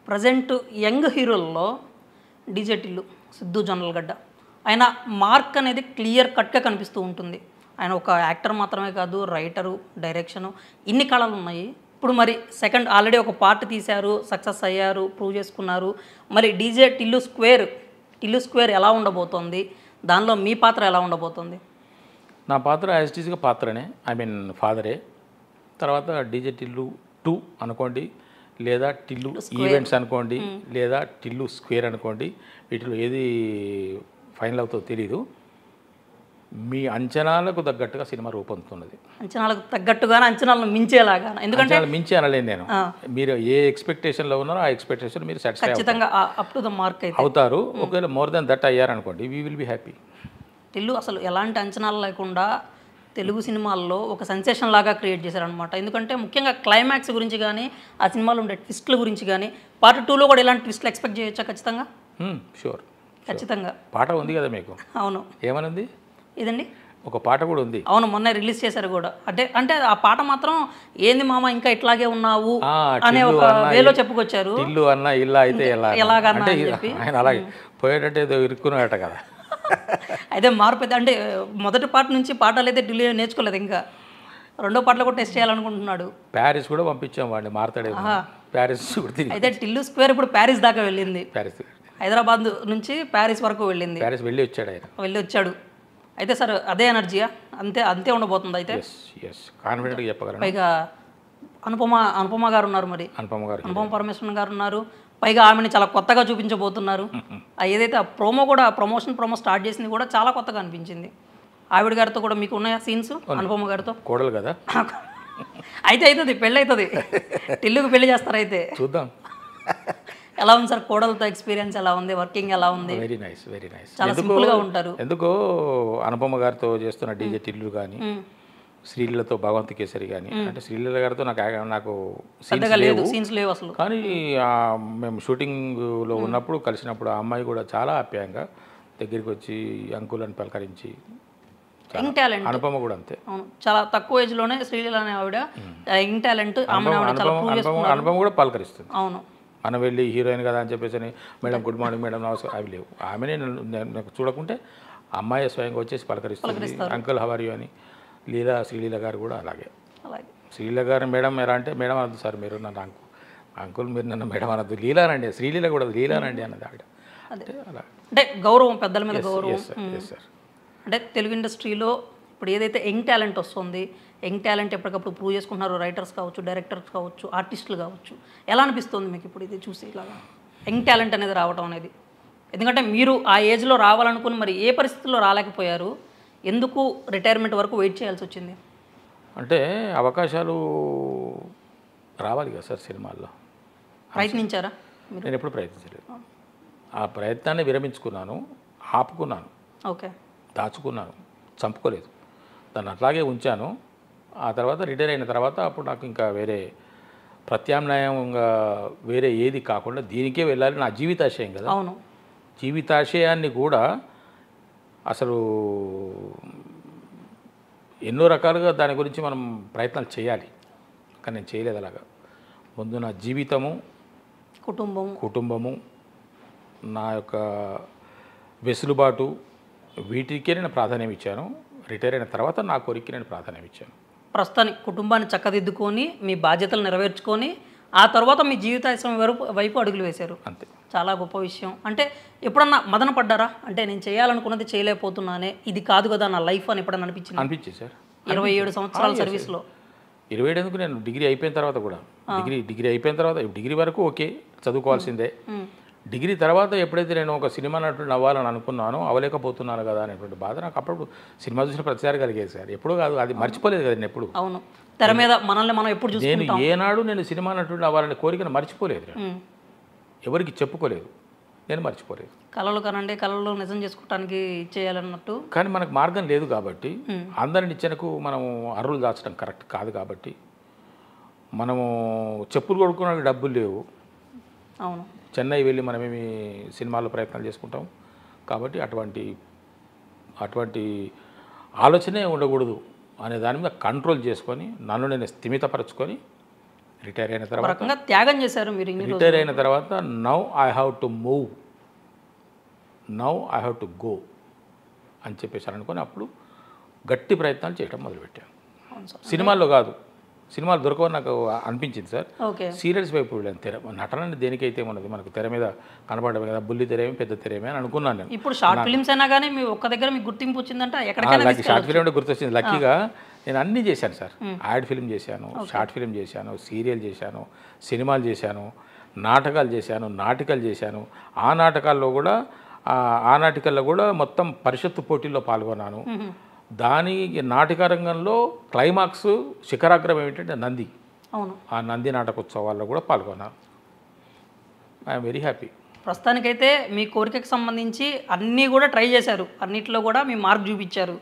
Present young హీరోల్లో DJ Tillu, Siddhu Jonnalagadda, ఆయన mark అనేది క్లియర్ కట్గా కనిపిస్తూ ఉంటుంది. ఆయన ఒక యాక్టర్ మాత్రమే కాదు, రైటరు, డైరెక్షను, ఇన్ని కళలు ఉన్నాయి. ఇప్పుడు మరి సెకండ్ ఆల్రెడీ ఒక పార్ట్ తీశారు, సక్సెస్ అయ్యారు, ప్రూవ్ చేసుకున్నారు. మరి డీజే టిల్లు స్క్వేర్ ఎలా ఉండబోతోంది, దానిలో మీ పాత్ర ఎలా ఉండబోతోంది? నా పాత్ర యాజ్ ఇట్ ఈస్గా పాత్రనే, ఐ మీన్ ఫాదరే. తర్వాత డీజే టిల్లు 2 అనుకోండి, లేదా టిల్లు ఈవెంట్స్ అనుకోండి, లేదా టిల్లు స్క్వేర్ అనుకోండి. వీటిలో ఏది ఫైనల్ అవుతుందో తెలీదు. మీ అంచనాలకు తగ్గట్టుగా సినిమా రూపొందుతున్నది. అంచనాలకు తగ్గట్టుగానే, అంచనాలను మించేలాగా. ఎందుకంటే మించి అనలేను నేను. మీరు ఏ ఎక్స్పెక్టేషన్లో ఉన్నారో ఆ ఎక్స్పెక్టేషన్ మీరు సాటిస్ఫై ఖచ్చితంగా అప్ టు ద మార్క్ అయితే అవుతారు. ఒకవేళ మోర్ దెన్ దట్ అయ్యారనుకోండి, we will be happy. Tillu అసలు ఎలాంటి అంచనాలు లేకుండా తెలుగు సినిమాల్లో ఒక సెన్సేషన్ లాగా క్రియేట్ చేశారనమాట. ఎందుకంటే ముఖ్యంగా క్లైమాక్స్ గురించి కానీ, ఆ సినిమాలో ఉండే ట్విస్ట్ల గురించి కానీ, పార్ట్ 2లో కూడా ఇలాంటి ట్విస్ట్లు ఎక్స్పెక్ట్ చేయొచ్చా? ఖచ్చితంగా షూర్, ఖచ్చితంగా. పాట ఉంది కదా మీకు? అవును. ఏమనుంది? ఇదండి ఒక పాట కూడా ఉంది. అవును, మొన్న రిలీజ్ చేశారు కూడా. అంటే ఆ పాట మాత్రం ఏంది మామ ఇంకా ఇట్లాగే ఉన్నావు అనే ఒక వేలో చెప్పుకొచ్చారు. ఇల్లు అన్న ఇల్లా అయితే ఎలాగన్నా అని చెప్పి ఆయన అలాగే పోయేటట్టు ఏదో ఇరుక్కున్నాడట కదా. అయితే మార్పు అయితే అంటే మొదటి పాట నుంచి పాటలు అయితే ఢిల్లీ నేర్చుకోలేదు, ఇంకా రెండో పాటలు కూడా టెస్ట్ చేయాలనుకుంటున్నాడు. ప్యారిస్ కూడా పంపించాం వాడిని, మారుతాడే. ప్యారిస్ కూడా అయితే టిల్లు స్క్వేర్ ఇప్పుడు ప్యారిస్ దాకా వెళ్ళింది. ప్యారిస్, హైదరాబాద్ నుంచి ప్యారిస్ వరకు వెళ్ళింది. ప్యారిస్ వెళ్ళి వచ్చాడు ఆయన, వెళ్ళి వచ్చాడు. అయితే సార్ అదే ఎనర్జీయా? అంతే ఉండబోతుంది అయితే? కాన్ఫిడెంట్గా చెప్పగలను. పైగా అనుపమ గారు ఉన్నారు, మరి అనుపమ పరమేశ్వరన్ గారు ఉన్నారు. పైగా ఆమెను చాలా కొత్తగా చూపించబోతున్నారు. ఏదైతే ప్రమోషన్ స్టార్ట్ చేసింది కూడా చాలా కొత్తగా అనిపించింది. ఆవిడ గారితో కూడా మీకు ఉన్నాయా సీన్స్? అనుపమ గారితో కోడలు కదా. అయితే అవుతుంది, పెళ్ళి అవుతుంది. టిల్లుకు పెళ్లి చేస్తారు అయితే, చూద్దాం. ఎలా ఉంది సార్ కోడలతో ఎక్స్పీరియన్స్? ఎలా ఉంది, వర్కింగ్ ఎలా ఉంది? Very nice. చాలా సింపుల్గా ఉంటారు. ఎందుకో అనుపమ గారితో చేస్తున్న డీజే టిల్లు కానీ, శ్రీలీలతో భగవంత్ కేసరి కానీ, అంటే శ్రీలీల గారితో నాకు సీన్స్ లేవు అసలు. కానీ మేము షూటింగ్లో ఉన్నప్పుడు కలిసినప్పుడు ఆ అమ్మాయి కూడా చాలా ఆప్యాయంగా దగ్గరికి వచ్చి అంకుల్ అని పలకరించి, యంగ్ టాలెంట్. అనుపమ కూడా అంతే. అవును, చాలా తక్కువ ఏజ్లోనే శ్రీలీల అనే ఆవిడ యంగ్ టాలెంట్. అనుపమ కూడా పలకరిస్తుంది. అవును, మనం వెళ్ళి హీరోయిన్ కదా అని చెప్పేసి మేడం గుడ్ మార్నింగ్ మేడం నమస్కారం అవి లేవు. ఆమెనే నాకు చూడకుంటే అమ్మాయి స్వయంగా వచ్చేసి పలకరిస్తుంది, అంకుల్ హౌ ఆర్ యు అని. శ్రీలీల గారు కూడా అలాగే. శ్రీలీల గారు మేడం ఎలా అంటే, మేడం అనద్దు సార్ మీరు నన్ను అంకుల్, మీరు నన్ను మేడం అనద్దు, లీలానండి. శ్రీలీల కూడా లీలానండి అన్నది ఆవిడ. అంటే గౌరవం, పెద్దల మీద గౌరవం. అంటే తెలుగు ఇండస్ట్రీలో ఇప్పుడు ఏదైతే యంగ్ టాలెంట్ వస్తుంది, యంగ్ టాలెంట్ ఎప్పటికప్పుడు ప్రూవ్ చేసుకుంటున్నారు, రైటర్స్ కావచ్చు, డైరెక్టర్స్ కావచ్చు, ఆర్టిస్టులు కావచ్చు, ఎలా అనిపిస్తుంది మీకు ఇప్పుడు ఇది చూసి, ఇలాగా యంగ్ టాలెంట్ అనేది రావడం అనేది? ఎందుకంటే మీరు ఆ ఏజ్లో రావాలనుకుని మరి ఏ పరిస్థితుల్లో రాలేకపోయారు, ఎందుకు రిటైర్మెంట్ వరకు వెయిట్ చేయాల్సి వచ్చింది? అంటే అవకాశాలు రావాలి కదా సార్ సినిమాల్లో. ప్రయత్నించారా? నేను ఎప్పుడు ప్రయత్నించలేదు. ఆ ప్రయత్నాన్ని విరమించుకున్నాను, ఆపుకున్నాను, ఓకే, దాచుకున్నాను, చంపుకోలేదు, దాన్ని అట్లాగే ఉంచాను. ఆ తర్వాత రిటైర్ అయిన తర్వాత అప్పుడు నాకు ఇంకా వేరే ప్రత్యామ్నాయంగా వేరే ఏది కాకుండా దీనికే వెళ్ళాలి, నా జీవితాశయం కదా. అవును, జీవితాశయాన్ని కూడా అసలు ఎన్నో రకాలుగా దాని గురించి మనం ప్రయత్నాలు చేయాలి, కానీ నేను చేయలేదు అలాగా. ముందు నా జీవితము, కుటుంబము, నా యొక్క వెసులుబాటు, వీటికే నేను ప్రాధాన్యం ఇచ్చాను. రిటైర్ అయిన తర్వాత నా కోరికకి నేను ప్రాధాన్యం ఇచ్చాను. ప్రస్తుతానికి కుటుంబాన్ని చక్కదిద్దుకొని మీ బాధ్యతలు నెరవేర్చుకొని ఆ తర్వాత మీ జీవితాశయం వైపు అడుగులు వేశారు. అంతే, చాలా గొప్ప విషయం. అంటే ఎప్పుడన్నా మదన పడ్డారా? అంటే నేను చేయాలనుకున్నది చేయలేకపోతున్నానే, ఇది కాదు కదా నా లైఫ్ అని ఎప్పుడన్నా అనిపించింది సార్? 27 సంవత్సరాల సర్వీస్లో. 27 ఎందుకు, నేను డిగ్రీ అయిపోయిన తర్వాత కూడా, డిగ్రీ అయిపోయిన తర్వాత, డిగ్రీ వరకు ఓకే చదువుకోవాల్సిందే. డిగ్రీ తర్వాత ఎప్పుడైతే నేను ఒక సినిమా నటుడు అవ్వాలని అనుకున్నానో అవ్వలేకపోతున్నాను కదా అనేటువంటి బాధ నాకు అప్పుడు సినిమా చూసిన ప్రతిసారి కలిగేది సార్. ఎప్పుడు కాదు, అది మర్చిపోలేదు కదా నేను ఎప్పుడు. అవును, తెర మీద మనల్ని మనం ఎప్పుడు నేను ఏనాడు నేను సినిమా నటుడు అవ్వాలనే కోరికను మర్చిపోలేదు, ఎవరికి చెప్పుకోలేదు, నేను మర్చిపోలేదు. కళలు కనండి, కళలు నిజం చేసుకోవడానికి చేయాలన్నట్టు. కానీ మనకు మార్గం లేదు కాబట్టి, అందరి నిచ్చెనకు మనము అర్రులు దాచడం కరెక్ట్ కాదు కాబట్టి, మనము చెప్పులు కొడుకోవడానికి డబ్బులు లేవు. అవును, చెన్నై వెళ్ళి మనమేమి సినిమాల్లో ప్రయత్నాలు చేసుకుంటాం కాబట్టి అటువంటి ఆలోచనే ఉండకూడదు అనే దాని మీద కంట్రోల్ చేసుకొని, నన్ను నేను స్థిమితపరచుకొని రిటైర్ అయిన ఒక తర్వాత రకంగా త్యాగం చేశారు మీరు ఇన్ని రోజులు. రిటైర్ అయిన తర్వాత now I have to move, now I have to go అని చెప్పేసి అనుకొని అప్పుడు గట్టి ప్రయత్నాలు చేయడం మొదలుపెట్టాను. అవును సార్. సినిమాల్లో కాదు, సినిమాలు దొరకవని నాకు అనిపించింది సార్. ఓకే. సీరియల్స్ వైపు వెళ్ళాను. నటన అంటే దేనికైతే ఉన్నది, మనకు తెర మీద కనపడమే కదా, బుల్లి తెరేమి పెద్ద తెరేమి అని అనుకున్నాను నేను. ఇప్పుడు షార్ట్ ఫిల్మ్స్ అయినా కానీ మీ ఒక్క దగ్గర మీకు గుర్తింపు వచ్చిందంటే ఎక్కడికైనా లక్కీ షార్ట్ ఫిలిం అంటే గుర్తొచ్చింది. లక్కీగా నేను అన్నీ చేశాను సార్. యాడ్ ఫిలిం చేశాను, షార్ట్ ఫిలిం చేశాను, సీరియల్ చేశాను, సినిమాలు చేశాను, నాటకాలు చేశాను, నాటికలు చేశాను. ఆ నాటికల్లో కూడా మొత్తం పరిషత్తు పోటీల్లో పాల్గొన్నాను. దాని నాటక రంగంలో క్లైమాక్స్ శిఖరాగ్రం ఏమిటంటే నంది. అవును. ఆ నంది నాటకోత్సవాల్లో కూడా పాల్గొన్నాను. I'm very happy. ప్రస్తుతానికైతే మీ కోరికకు సంబంధించి అన్నీ కూడా ట్రై చేశారు, అన్నిట్లో కూడా మీ మార్క్ చూపించారు.